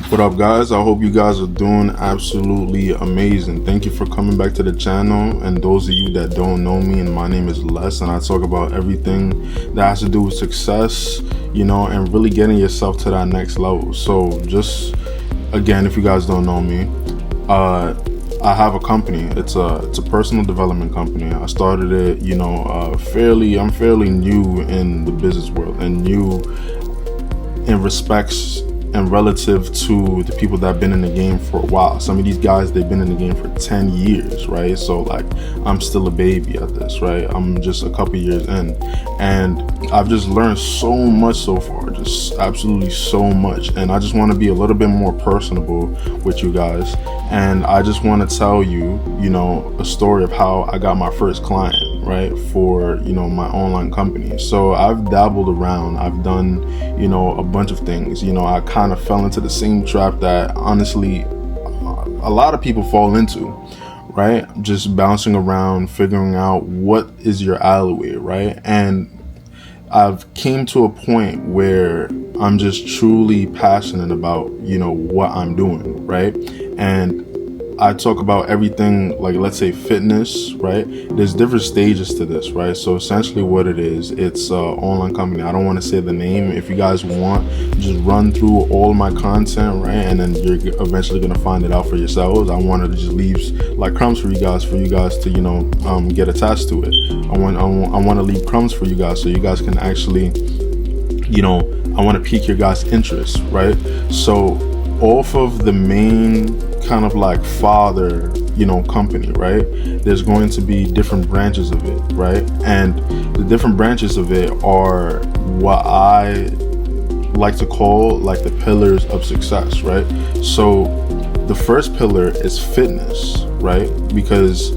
What up, guys? I hope you guys are doing absolutely amazing. Thank you for coming back to the channel. And those of you that don't know me, and my name is Les, and I talk about everything that has to do with success, and really getting yourself to that next level. So just again, if you guys don't know me, I have a company. It's a personal development company. I started it, I'm fairly new in the business world and new in respects and relative to the people that have been in the game for a while. Some of these guys, they've been in the game for 10 years, right? So like, I'm still a baby at this, right? I'm just a couple years in, and I've just learned so much so far, just absolutely so much. And I just want to be a little bit more personable with you guys. And I just want to tell you, a story of how I got my first client, right? For, my online company. So I've dabbled around, I've done, a bunch of things. I kind of fell into the same trap that honestly a lot of people fall into, right? Just bouncing around, figuring out what is your alleyway, right? And I've came to a point where I'm just truly passionate about, what I'm doing, right? And I talk about everything, like, let's say fitness, right? There's different stages to this, right? So essentially what it is, it's an online company. I don't want to say the name. If you guys want, just run through all my content, right? And then you're eventually going to find it out for yourselves. I wanted to just leave like crumbs for you guys to, get attached to it. I want to leave crumbs for you guys so you guys can actually, I want to pique your guys' interest, right? So off of the main kind of like father, company, right? There's going to be different branches of it, right? And the different branches of it are what I like to call like the pillars of success, right? So the first pillar is fitness, right? Because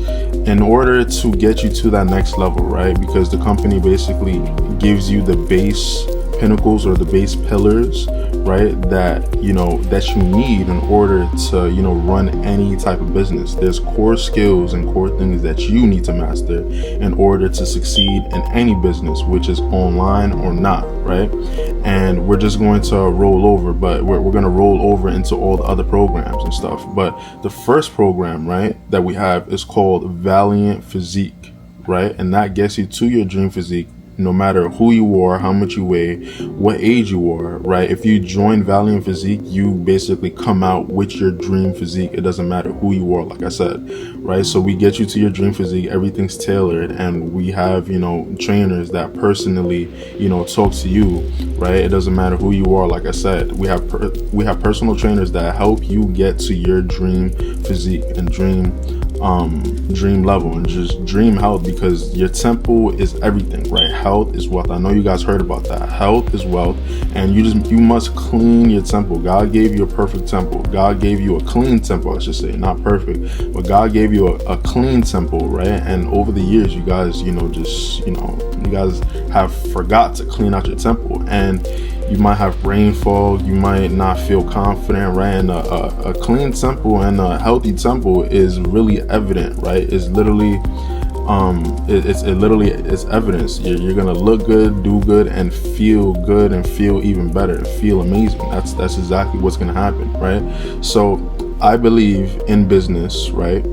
in order to get you to that next level, right? Because the company basically gives you the base pinnacles or the base pillars, right, that you need in order to run any type of business. There's core skills and core things that you need to master in order to succeed in any business, which is online or not, right? And we're just going to roll over, but we're going to roll over into all the other programs and stuff. But the first program, right, that we have is called Valiant Physique, right? And that gets you to your dream physique, no matter who you are, how much you weigh, what age you are, right? If you join Valiant Physique, you basically come out with your dream physique. It doesn't matter who you are, like I said, right? So we get you to your dream physique. Everything's tailored, and we have, trainers that personally, talk to you, right? It doesn't matter who you are. Like I said, we have personal trainers that help you get to your dream physique and dream level and just dream health, because your temple is everything, right? Health is wealth. I know you guys heard about that. Health is wealth, and you must clean your temple. God gave you a perfect temple. God gave you a clean temple, I should say, not perfect, but God gave you a clean temple, right? And over the years, you guys, you guys have forgot to clean out your temple, and you might have brain fog, you might not feel confident, right? And a clean temple and a healthy temple is really evident, right? It's literally it's evidence. You're gonna look good, do good, and feel even better, feel amazing. That's exactly what's gonna happen, right? So I believe in business, right?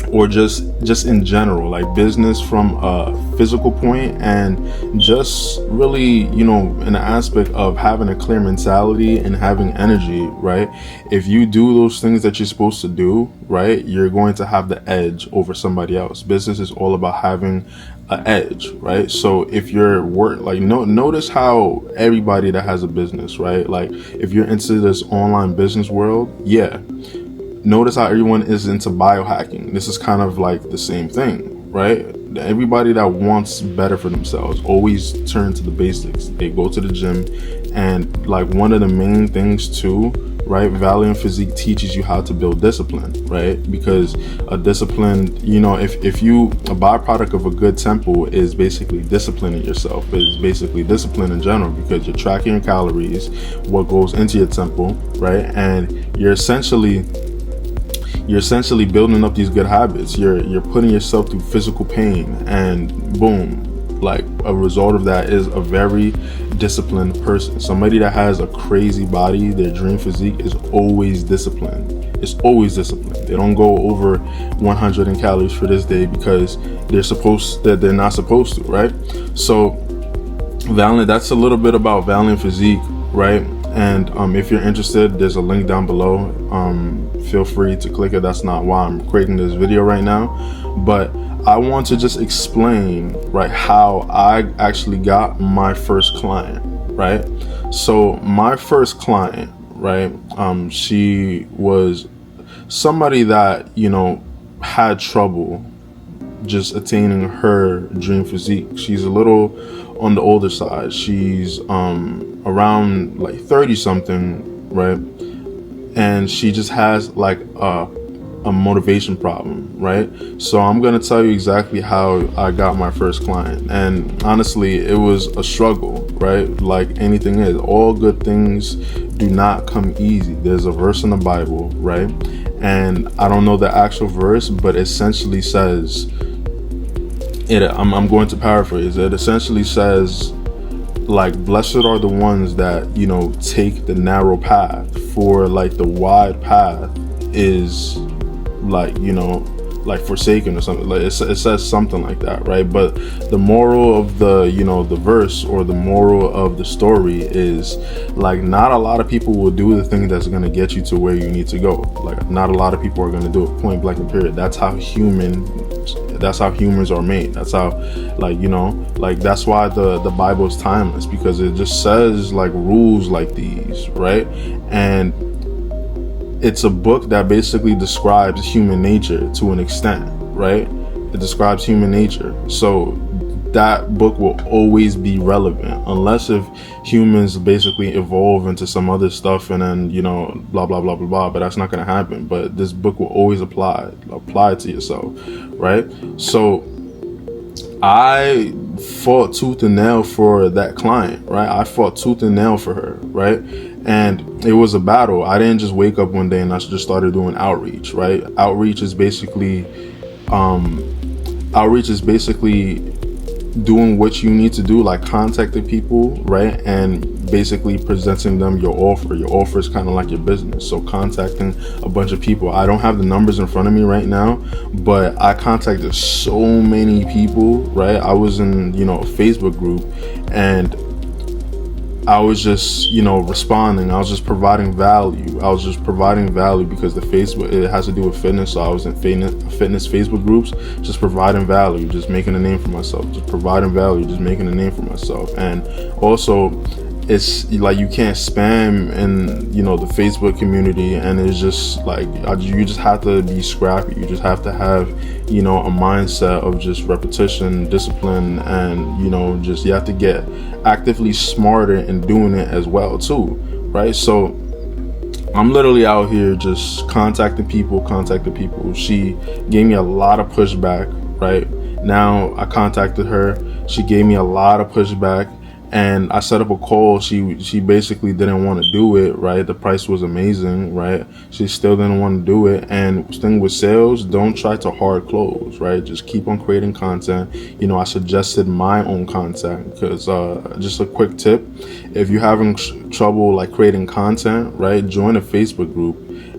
Or just in general, like business from a physical point, and just really, in the aspect of having a clear mentality and having energy, right? If you do those things that you're supposed to do, right, you're going to have the edge over somebody else. Business is all about having an edge, right? So if you're notice how everybody that has a business, right? Like if you're into this online business world, yeah. Notice how everyone is into biohacking. This is kind of like the same thing, right? Everybody that wants better for themselves always turn to the basics. They go to the gym, and like one of the main things too, right? Valiant Physique teaches you how to build discipline, right? Because a discipline, if you, a byproduct of a good temple is basically disciplining yourself, is basically discipline in general, because you're tracking your calories, what goes into your temple, right? And you're essentially building up these good habits. You're putting yourself through physical pain, and boom, like a result of that is a very disciplined person. Somebody that has a crazy body, their dream physique, is always disciplined. It's always disciplined. They don't go over 100 in calories for this day because they're not supposed to, right? So Valiant, that's a little bit about Valiant Physique, right? And if you're interested, there's a link down below. Feel free to click it. That's not why I'm creating this video right now, but I want to just explain, right, how I actually got my first client, right? So my first client, right, she was somebody that, you know, had trouble just attaining her dream physique. She's a little on the older side. She's around like 30 something, right? And she just has like a motivation problem, right? So I'm gonna tell you exactly how I got my first client. And honestly, it was a struggle, right? Like anything is. All good things do not come easy. There's a verse in the Bible, right? And I don't know the actual verse, but essentially says, I'm going to paraphrase. It essentially says, like, blessed are the ones that, you know, take the narrow path, for like the wide path is like, you know, like forsaken or something. Like it says something like that, right? But the moral of the, you know, the verse, or the moral of the story is like, not a lot of people will do the thing that's going to get you to where you need to go. Like not a lot of people are going to do it, point blank and period. That's how humans are made. That's how, like, you know, like that's why the Bible is timeless, because it just says like rules like these, right? And it's a book that basically describes human nature to an extent, right? It describes human nature. So that book will always be relevant, unless if humans basically evolve into some other stuff and then, you know, blah, blah, blah, blah, blah, but that's not going to happen. But this book will always apply to yourself, right? So I fought tooth and nail for that client, right? I fought tooth and nail for her, right? And it was a battle. I didn't just wake up one day and I just started doing outreach, right? Outreach is basically doing what you need to do, like contacting people, right? And basically presenting them your offer. Your offer is kind of like your business. So contacting a bunch of people. I don't have the numbers in front of me right now, but I contacted so many people, right? I was in, you know, a Facebook group, and I was just, you know, responding. I was just providing value. Because the Facebook, it has to do with fitness. So I was in fitness Facebook groups, just providing value, just making a name for myself, just providing value, just making a name for myself. And also, it's like you can't spam in, you know, the Facebook community, and it's just like you just have to be scrappy. You just have to have, you know, a mindset of just repetition, discipline, and, you know, just you have to get actively smarter in doing it as well too, right? So I'm literally out here just contacting people. She gave me a lot of pushback, right? Now I contacted her, she gave me a lot of pushback, and I set up a call. She basically didn't want to do it, right? The price was amazing, right? She still didn't want to do it. And thing with sales, don't try to hard close, right? Just keep on creating content. You know, I suggested my own content, because just a quick tip, if you're having trouble like creating content, right, join a Facebook group,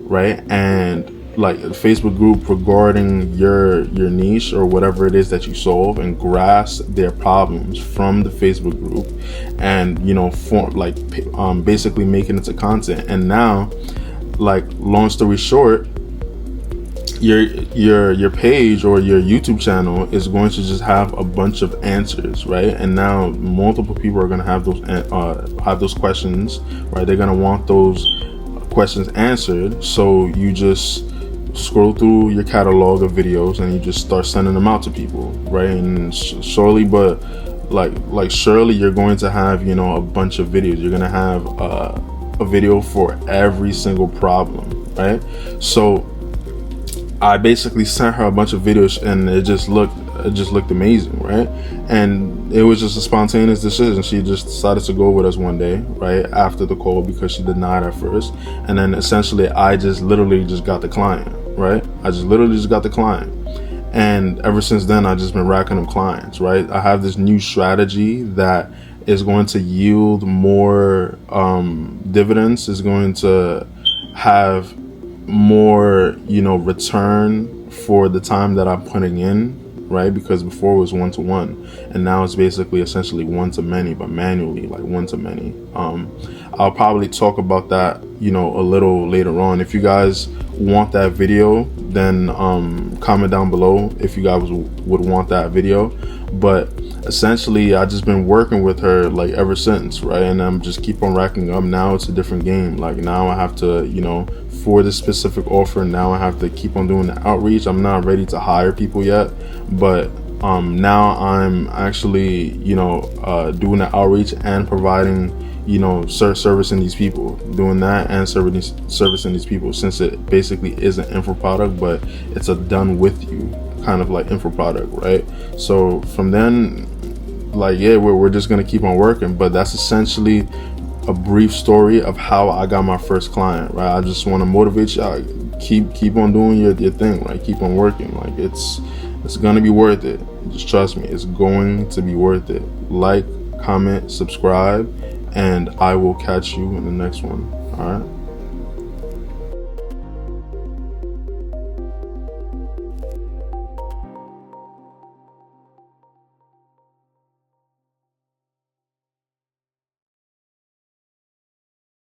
right? And like a Facebook group regarding your niche or whatever it is that you solve, and grasp their problems from the Facebook group, and, you know, basically making it to content. And now, like, long story short, your page or your YouTube channel is going to just have a bunch of answers, right? And now multiple people are going to have those questions, right? They're going to want those questions answered. So you just scroll through your catalog of videos and you just start sending them out to people, right? And surely you're going to have, you know, a bunch of videos. You're going to have a video for every single problem, right? So I basically sent her a bunch of videos, and it just looked amazing, right? And it was just a spontaneous decision. She just decided to go with us one day, right after the call, because she denied at first. And then essentially I just literally just got the client, right? I just literally just got the client. And ever since then, I've just been racking up clients, right? I have this new strategy that is going to yield more dividends, is going to have more, return for the time that I'm putting in, right? Because before it was one-to-one, and now it's basically essentially one-to-many, but manually, like one-to-many. I'll probably talk about that, a little later on. If you guys want that video, then comment down below if you guys would want that video. But essentially, I just been working with her like ever since, right? And I'm just keep on racking up. Now it's a different game. Like now I have to, for this specific offer, now I have to keep on doing the outreach. I'm not ready to hire people yet, but now I'm actually, doing the outreach and providing, servicing these people, doing that and servicing these people, since it basically is an info product, but it's a done with you kind of like info product, right? So from then, like, yeah, we're just gonna keep on working. But that's essentially a brief story of how I got my first client, right? I just want to motivate y'all, keep on doing your thing, right? Keep on working. Like it's gonna be worth it. Just trust me, it's going to be worth it. Like, comment, subscribe, and I will catch you in the next one. All right.